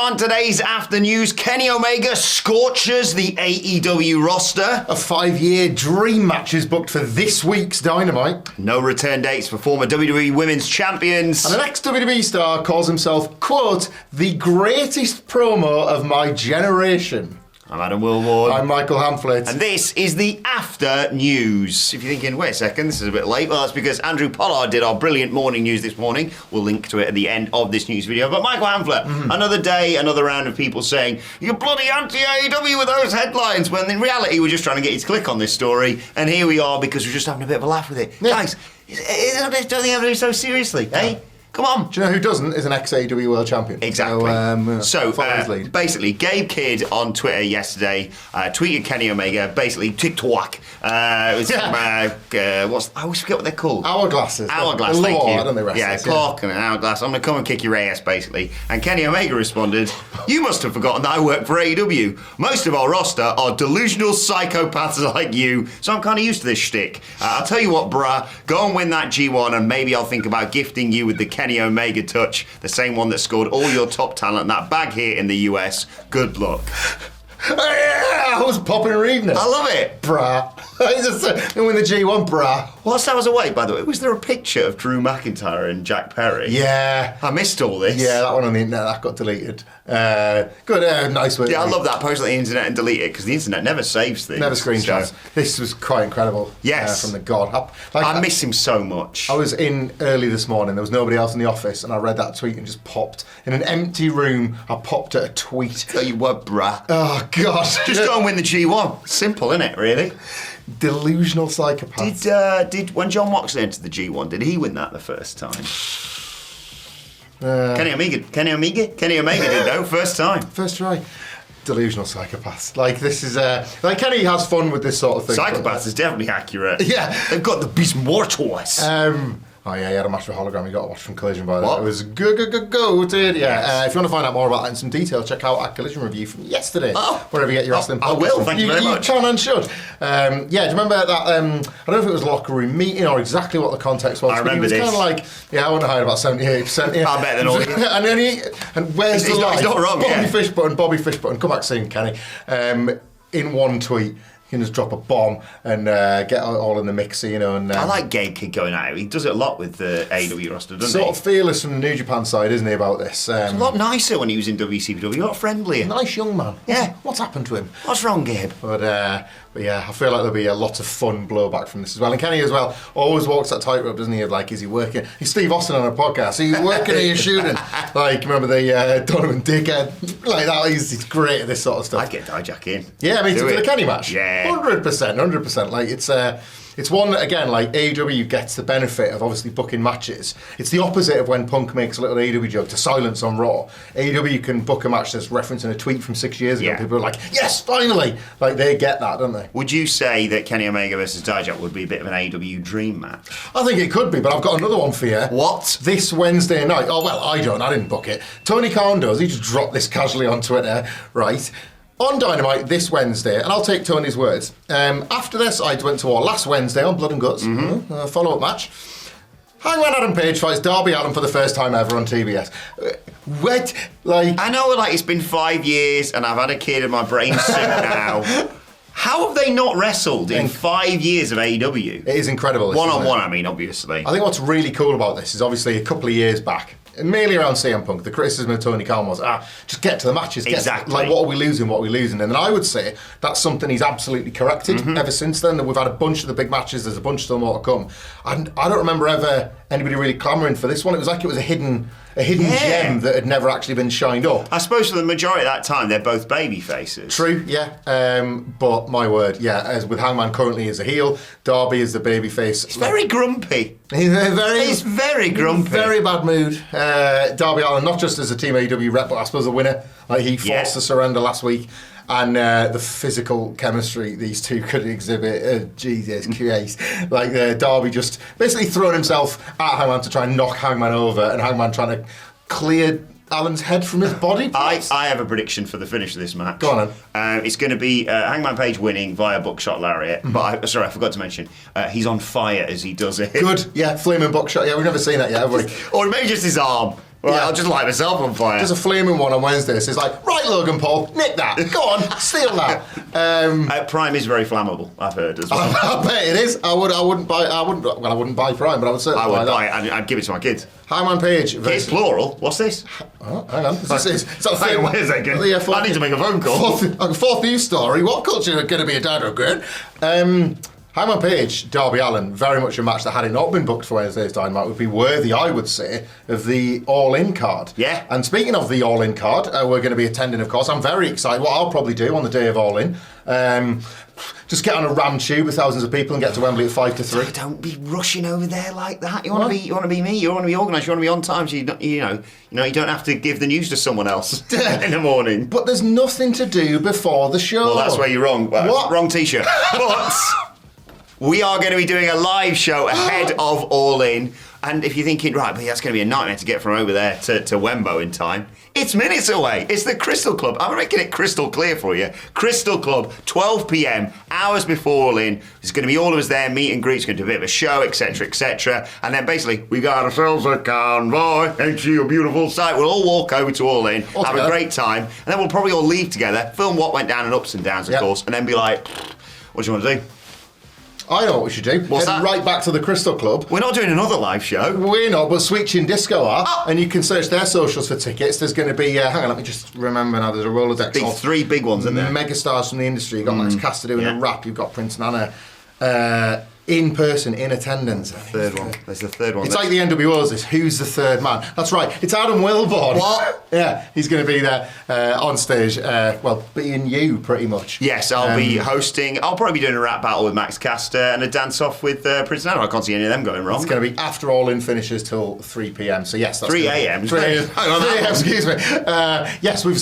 On today's After News, Kenny Omega scorches the AEW roster. A 5-year dream match is booked for this week's Dynamite. No return dates for former WWE Women's Champions. And an ex-WWE star calls himself, quote, the greatest promo of my generation. I'm Adam Wilward. I'm Michael Hamflett. And this is the After News. If you're thinking, wait a second, this is a bit late, well, that's because Andrew Pollard did our brilliant morning news this morning. We'll link to it at the end of this news video. But Michael Hamflett, another day, another round of people saying, you're bloody anti-AEW with those headlines, when in reality we're just trying to get you to click on this story. And here we are because we're just having a bit of a laugh with it. Yeah. Guys, don't think I'm doing so seriously, eh? Come on. Do you know who doesn't? Is an ex-AEW World Champion. Exactly. Basically, Gabe Kidd on Twitter yesterday tweeted Kenny Omega, basically TikTok. I always forget what they're called. Hourglasses. Hourglass, thank you. Don't they, wrestlers? Clock and an hourglass. I'm going to come and kick your ass, basically. And Kenny Omega responded, you must have forgotten that I work for AEW. Most of our roster are delusional psychopaths like you, so I'm kind of used to this shtick. I'll tell you what, bruh, go and win that G1 and maybe I'll think about gifting you with the Kenny Omega touch, the same one that scored all your top talent, that bag here in the US. Good luck. I was popping and reading it. I love it. Brah. Win the G1, brah. Whilst I was away, by the way, was there a picture of Drew McIntyre and Jack Perry? Yeah. I missed all this. Yeah, that one on the internet, that got deleted. Good, nice work. Yeah, I love that. Post on the internet and delete it, because the internet never saves things. Never screenshots. So. This was quite incredible. Yes. From the God. I miss him so much. I was in early this morning, there was nobody else in the office, and I read that tweet and just popped. In an empty room, I popped at a tweet. Tell you what, bruh. Oh, God. Just go and win the G1. Simple, isn't it, really? Delusional psychopath. Did when John Moxley entered the G1, did he win that the first time? Kenny Omega did though, first time. First try. Delusional psychopaths. Like, this is Kenny has fun with this sort of thing. Psychopaths is definitely accurate. Yeah. They've got the beast mortals. Oh yeah, he had a match with Hologram. You got to watch from Collision, by the way. It was good. Yeah. Yes. If you want to find out more about that in some detail, check out our Collision review from yesterday. Wherever you get your wrestling. I will. Thank you very much. You can and should. Do you remember that? I don't know if it was a locker room meeting or exactly what the context was. I remember this. Kind of like, I wouldn't have hired about 78%. Yeah. I bet than all. And where's the line? He's not wrong. Bobby Fishbutton. Come back soon, Kenny. In one tweet. You can just drop a bomb and get all in the mixer, And I like Gabe Kidd going out. He does it a lot with the AEW roster, doesn't he? Sort of fearless from the New Japan side, isn't he, about this? He's a lot nicer when he was in WCW, a lot friendlier. Nice young man. Yeah. What's happened to him? What's wrong, Gabe? But yeah, I feel like there'll be a lot of fun blowback from this as well. And Kenny as well always walks that tightrope, doesn't he? Of like, is he working? He's Steve Austin on a podcast. Are you working or are you shooting? Like, remember the Donovan Dickhead? Like that, he's great at this sort of stuff. I'd get Dijak in. Yeah, I mean, for the Kenny match. Yeah. 100%. Like, it's one that, again, like AEW gets the benefit of obviously booking matches. It's the opposite of when Punk makes a little AEW joke to silence on Raw. AEW can book a match that's referencing a tweet from 6 years ago. Yeah. People are like, yes, finally! Like, they get that, don't they? Would you say that Kenny Omega versus Dijak would be a bit of an AEW dream match? I think it could be, but I've got another one for you. What? This Wednesday night. Oh, well, I didn't book it. Tony Khan does. He just dropped this casually on Twitter, right? On Dynamite this Wednesday, and I'll take Tony's words. After this, I went to our last Wednesday on Blood and Guts, follow-up match. Hangman Adam Page fights Darby Allin for the first time ever on TBS. I know, it's been 5 years, and I've had a kid in my brain sick now. How have they not wrestled in 5 years of AEW? It is incredible. One-on-one, I mean, obviously. I think what's really cool about this is obviously a couple of years back, and mainly around CM Punk, the criticism of Tony Khan was, just get to the matches. Exactly. What are we losing? And then I would say that's something he's absolutely corrected ever since then. We've had a bunch of the big matches, there's a bunch still more to come. And I don't remember ever anybody really clamouring for this one. It was like it was a hidden gem that had never actually been shined up. I suppose for the majority of that time, they're both baby faces. True, yeah. But my word, as with Hangman currently as a heel, Darby is the baby face. He's very grumpy. He's very grumpy. Very bad mood. Darby Allin, not just as a Team AEW rep, but I suppose a winner. Like, he forced the surrender last week. And the physical chemistry these two could exhibit, Jesus Christ. Like, Darby just basically throwing himself at Hangman to try and knock Hangman over, and Hangman trying to clear Allen's head from his body. I have a prediction for the finish of this match. Go on then. It's going to be Hangman Page winning via buckshot lariat. But I forgot to mention, he's on fire as he does it. Good, flaming buckshot. Yeah, we've never seen that yet, have we? Or maybe just his arm. Right, I'll just light myself on fire. There's a flaming one on Wednesday. So it's like, right, Logan Paul, nick that. Go on, steal that. Prime is very flammable, I've heard as well. I bet it is. I wouldn't buy Prime, but I would certainly buy that. I'd give it to my kids. Hangman Page. Kids plural? What's this? Oh, hang on. Wait a second. I need to make a phone call. Fourth news story. What culture are going to be a dad or good? Hangman Page, Darby Allin, very much a match that had it not been booked for Wednesday's Dynamite would be worthy, I would say, of the All-In card. Yeah. And speaking of the All-In card, we're going to be attending, of course. I'm very excited. What I'll probably do on the day of All-In, just get on a ram tube with thousands of people and get to Wembley at 5 to 3. Don't be rushing over there like that. You want to be me. You want to be organised. You want to be on time. So you don't have to give the news to someone else in the morning. But there's nothing to do before the show. Well, that's where you're wrong. What? Wrong T-shirt. But we are going to be doing a live show ahead of All In. And if you're thinking, right, but that's going to be a nightmare to get from over there to Wembo in time, it's minutes away. It's the Crystal Club. I'm making it crystal clear for you. Crystal Club, 12 p.m, hours before All In. There's going to be all of us there, meet and greet. It's going to do a bit of a show, etc., etc. And then basically, we got ourselves a convoy. Ain't you a beautiful sight? We'll all walk over to All In, have a great time, and then we'll probably all leave together, film what went down and ups and downs, of course, and then be like, what do you want to do? I know what we should do. What's that? Right back to the Crystal Club. We're not doing another live show. We're not, but Sweet Chin Disco are. And you can search their socials for tickets. There's going to be, hang on, let me just remember now. There's a Rolodex of three big ones, isn't there? Megastars from the industry. You've got Max Caster doing a rap. You've got Prince Nana in person, in attendance. Third one. There's the third one. It's like the NWO's this. Who's the third man? That's right. It's Adam Wilborn. What? Yeah, he's going to be there on stage. Being you, pretty much. Yes, I'll be hosting. I'll probably be doing a rap battle with Max Caster and a dance-off with Prince Nana. I can't see any of them going wrong. It's going to be after All In finishes till 3 p.m. So yes, that's 3 a.m. 3 a.m. 3 a.m. Excuse me. Yes, we're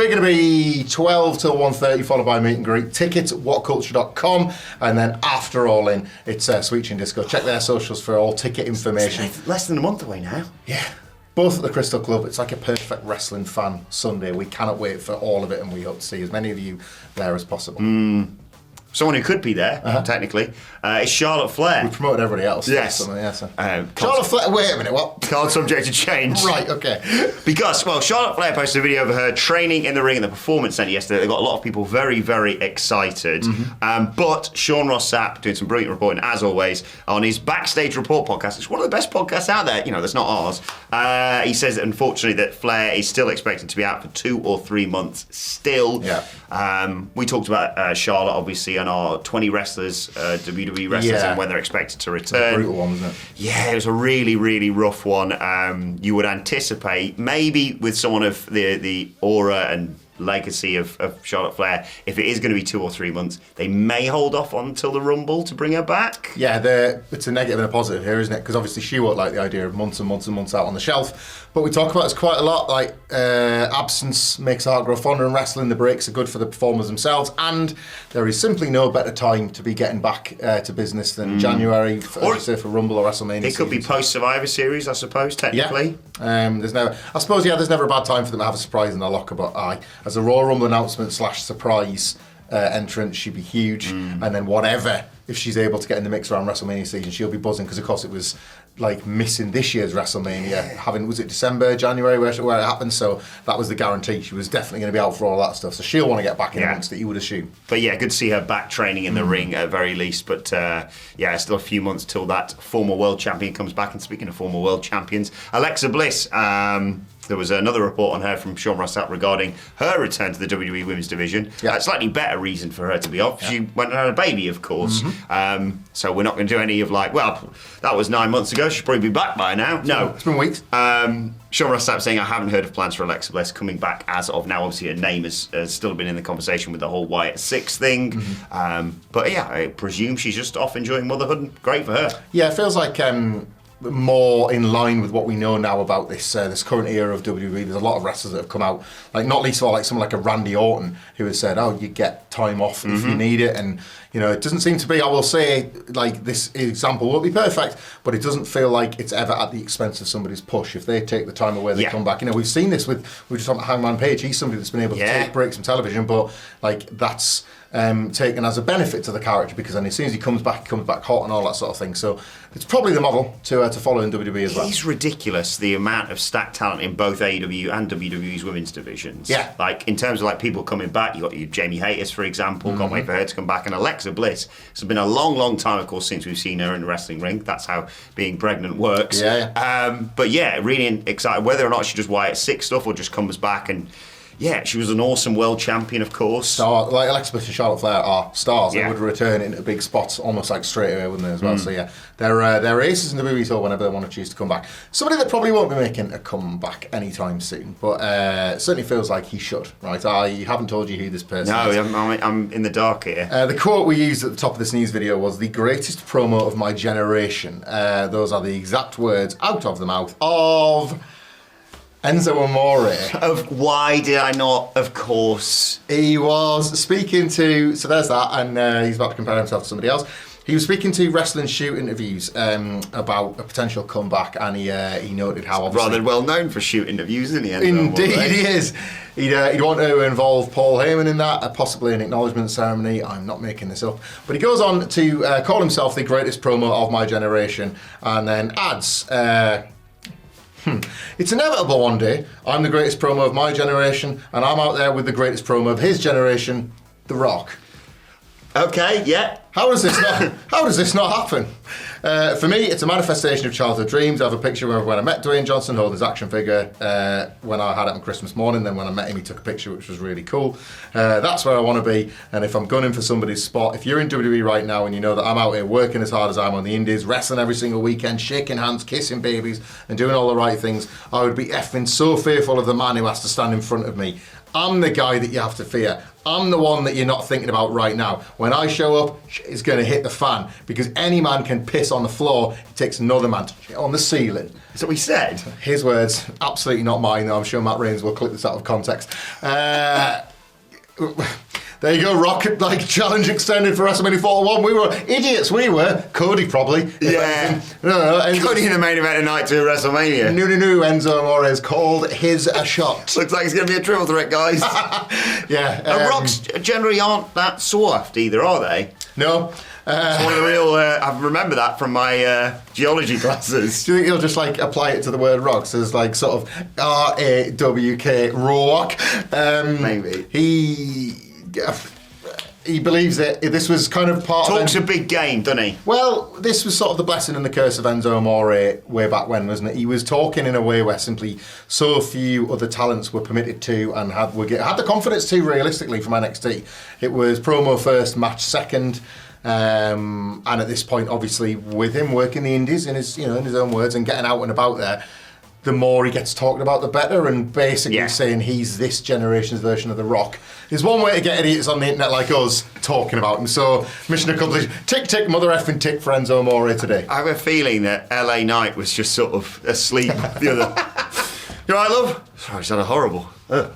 going to be 12 till 1:30, followed by a meet and greet. Tickets at whatculture.com, and then after All In, it's Sweet Chin Disco. Check their socials for all ticket information. Less than a month away now. Yeah. Both at the Crystal Club. It's like a perfect wrestling fan Sunday. We cannot wait for all of it, and we hope to see as many of you there as possible. Someone who could be there, technically, is Charlotte Flair. We promoted everybody else. Yes. Charlotte Flair, wait a minute, what? Card subject to change. Right, okay. Because, Charlotte Flair posted a video of her training in the ring in the Performance Centre yesterday. They got a lot of people very, very excited. But Sean Ross Sapp doing some brilliant reporting, as always, on his Backstage Report podcast. It's one of the best podcasts out there. That's not ours. He says that, unfortunately, that Flair is still expected to be out for 2 or 3 months still. Yeah. We talked about Charlotte, obviously, and our 20 wrestlers, WWE wrestlers, and when they're expected to return. A brutal one, wasn't it? Yeah, it was a really, really rough one. You would anticipate, maybe with someone of the aura and legacy of Charlotte Flair, if it is going to be 2 or 3 months, they may hold off until the Rumble to bring her back. Yeah, it's a negative and a positive here, isn't it? Because obviously she won't like the idea of months and months and months out on the shelf. But we talk about this quite a lot, like absence makes heart grow fonder in wrestling, the breaks are good for the performers themselves, and there is simply no better time to be getting back to business than January, for Rumble or WrestleMania. It could be post-Survivor Series, I suppose, technically. Yeah. There's never a bad time for them to have a surprise in their locker, but as a Royal Rumble announcement / surprise entrance, she'd be huge. And then whatever, if she's able to get in the mix around WrestleMania season, she'll be buzzing, because of course it was like missing this year's WrestleMania, was it December, January where it happened, so that was the guarantee. She was definitely going to be out for all that stuff, so she'll want to get back in amongst it, you would assume. But yeah, good to see her back training in the ring at very least, but still a few months till that former world champion comes back. And speaking of former world champions, Alexa Bliss, there was another report on her from Sean Ross Sapp regarding her return to the WWE Women's Division. A slightly better reason for her to be off. She went and had a baby, of course. So we're not going to do any of that was 9 months ago, she'll probably be back by now. No. It's been weeks. Sean Ross Sapp saying, I haven't heard of plans for Alexa Bliss coming back as of now. Obviously, her name has still been in the conversation with the whole Wyatt Six thing. But yeah, I presume she's just off enjoying motherhood, and great for her. Yeah, it feels like more in line with what we know now about this current era of WWE. There's a lot of wrestlers that have come out, like not least of all like someone like a Randy Orton, who has said, you get time off if you need it, and it doesn't seem to be, I will say, like this example won't be perfect, but it doesn't feel like it's ever at the expense of somebody's push. If they take the time away, they come back. We've seen this we just talked about Hangman Page. He's somebody that's been able to take breaks from television, but that's taken as a benefit to the character, because then as soon as he comes back hot and all that sort of thing. So it's probably the model to to follow in WWE as well. It's ridiculous the amount of stacked talent in both AEW and WWE's women's divisions. Yeah. Like, in terms of like people coming back, you got your Jamie Hayter, for example, can't wait for her to come back, and Alexa Bliss. It's been a long, long time, of course, since we've seen her in the wrestling ring. That's how being pregnant works. But yeah, really excited whether or not she does Wyatt 6 stuff or just comes back. And yeah, she was an awesome world champion, of course. Like Alexa Bliss and Charlotte Flair are stars. Yeah. They would return into big spots almost like straight away, wouldn't they, as well? So yeah, they're aces in the WWE tour whenever they want to choose to come back. Somebody that probably won't be making a comeback anytime soon, but certainly feels like he should, right? I haven't told you who this person is. No, I'm in the dark here. The quote we used at the top of this news video was the greatest promo of my generation. Those are the exact words out of the mouth of Enzo Amore. Of why did I not? Of course. He was speaking to, so there's that, and he's about to compare himself to somebody else. He was speaking to Wrestling Shoot interviews about a potential comeback, and he noted how obviously... Rather well known for shoot interviews, isn't he? Indeed, he is. He'd want to involve Paul Heyman in that, possibly an acknowledgement ceremony. I'm not making this up. But he goes on to call himself the greatest promo of my generation, and then adds... It's inevitable one day. I'm the greatest promo of my generation, and I'm out there with the greatest promo of his generation, The Rock. Okay, yeah. How does this not happen? For me, it's a manifestation of childhood dreams. I have a picture of when I met Dwayne Johnson holding his action figure when I had it on Christmas morning. Then when I met him, he took a picture, which was really cool. That's where I want to be. And if I'm gunning for somebody's spot, if you're in WWE right now and you know that I'm out here working as hard as I'm on the indies, wrestling every single weekend, shaking hands, kissing babies, and doing all the right things, I would be effing so fearful of the man who has to stand in front of me. I'm the guy that you have to fear. I'm the one that you're not thinking about right now. When I show up, it's going to hit the fan, because any man can piss on the floor. It takes another man to shit on the ceiling. Is that what he said? His words, absolutely not mine, though. I'm sure Matt Reigns will clip this out of context. There you go, Rocket challenge extended for WrestleMania 41. We were idiots, we were. Cody probably. Yeah. No, Cody in the main event of night 2 WrestleMania. No, Enzo Amore has called his a shot. Looks like it's going to be a triple threat, guys. Yeah. Rocks generally aren't that soft either, are they? No. It's one of the real, I remember that from my geology classes. Do you think he'll just apply it to the word rocks as sort of R-A-W-K, rock? Maybe. He believes it. This was kind of part Talks of... a big game, doesn't he? Well, this was sort of the blessing and the curse of Enzo Amore way back when, wasn't it? He was talking in a way where simply so few other talents were permitted to and had the confidence to, realistically, from NXT. It was promo first, match second. And at this point, obviously, with him working the indies in his own words and getting out and about there, the more he gets talked about, the better. And basically saying he's this generation's version of The Rock is one way to get idiots on the internet like us talking about him. So, mission accomplished. Tick, tick, mother effing tick for Enzo Amore today. I have a feeling that LA Knight was just sort of asleep the other... You all right, love? Sorry, it's had a horrible... Ugh.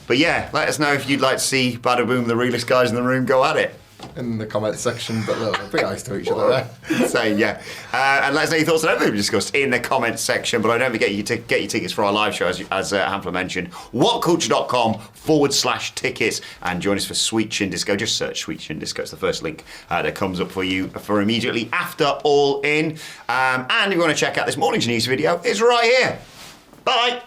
But yeah, let us know if you'd like to see Bada Boom, the realest guys in the room, go at it. In the comments section, but look, be nice to each other there. Insane, yeah. And let us know your thoughts on everything we discussed in the comments section. But don't forget, you get your tickets for our live show, as Hamfler mentioned. whatculture.com/tickets, and join us for Sweet Chin Disco. Just search Sweet Chin Disco. It's the first link that comes up for you for immediately after All In. And if you want to check out this morning's news video, it's right here. Bye.